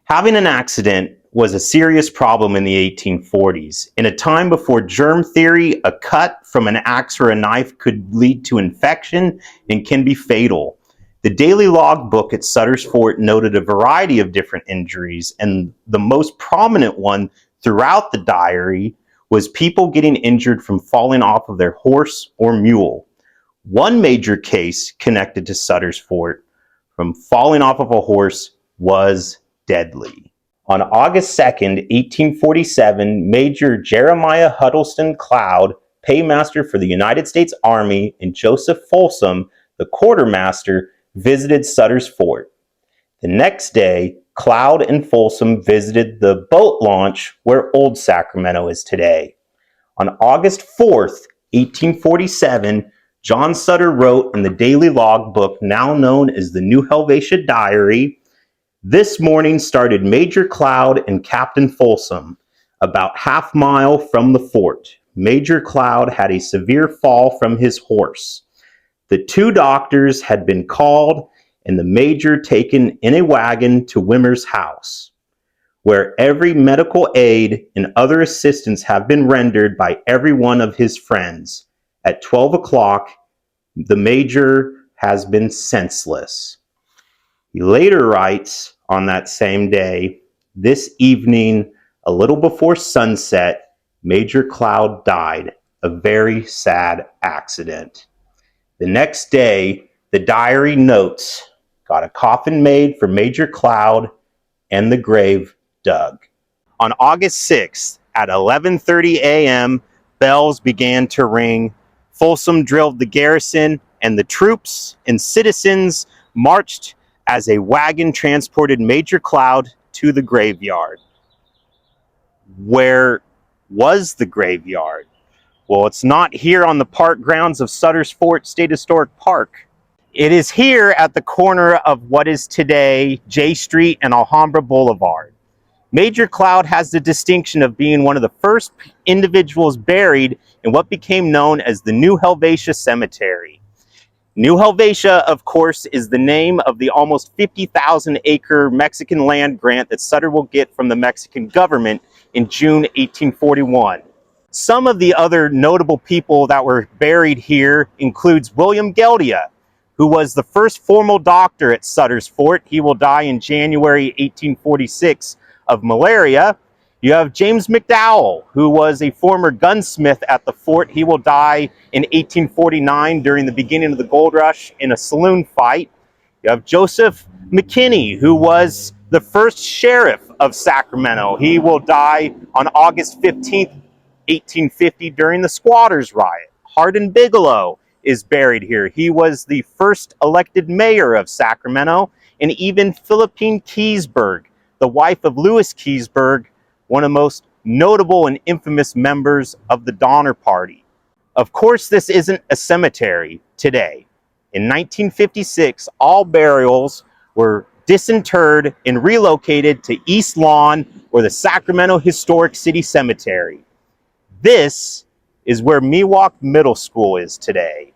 Having an accident was a serious problem in the 1840s. In a time before germ theory, a cut from an axe or a knife could lead to infection and can be fatal. The daily logbook at Sutter's Fort noted a variety of different injuries, and the most prominent one throughout the diary was people getting injured from falling off of their horse or mule. One major case connected to Sutter's Fort from falling off of a horse was deadly. On August 2nd, 1847, Major Jeremiah Huddleston Cloud, paymaster for the United States Army, and Joseph Folsom, the quartermaster, visited Sutter's Fort. The next day, Cloud and Folsom visited the boat launch where Old Sacramento is today. On August 4th, 1847, John Sutter wrote in the daily logbook now known as the New Helvetia Diary, "This morning started Major Cloud and Captain Folsom about half-mile from the fort. Major Cloud had a severe fall from his horse. The two doctors had been called and the major taken in a wagon to Wimmer's house, where every medical aid and other assistance have been rendered by every one of his friends. At 12 o'clock, the major has been senseless." He later writes on that same day, "This evening, a little before sunset, Major Cloud died, a very sad accident." The next day, the diary notes, "Got a coffin made for Major Cloud and the grave dug." On August 6th at 11:30 a.m., bells began to ring. Folsom drilled the garrison, and the troops and citizens marched as a wagon transported Major Cloud to the graveyard. Where was the graveyard? Well, it's not here on the park grounds of Sutter's Fort State Historic Park. It is here at the corner of what is today J Street and Alhambra Boulevard. Major Cloud has the distinction of being one of the first individuals buried in what became known as the New Helvetia Cemetery. New Helvetia, of course, is the name of the almost 50,000-acre Mexican land grant that Sutter will get from the Mexican government in June 1841. Some of the other notable people that were buried here includes William Geldia, who was the first formal doctor at Sutter's Fort. He will die in January 1846 of malaria. You have James McDowell, who was a former gunsmith at the fort. He will die in 1849 during the beginning of the gold rush in a saloon fight. You have Joseph McKinney, who was the first sheriff of Sacramento. He will die on August 15th, 1850 during the squatters' riot. Hardin Bigelow is buried here. He was the first elected mayor of Sacramento. And even Philippine Keysburg, the wife of Louis Keysburg, one of the most notable and infamous members of the Donner Party. Of course, this isn't a cemetery today. In 1956, all burials were disinterred and relocated to East Lawn or the Sacramento Historic City Cemetery. This is where Miwok Middle School is today.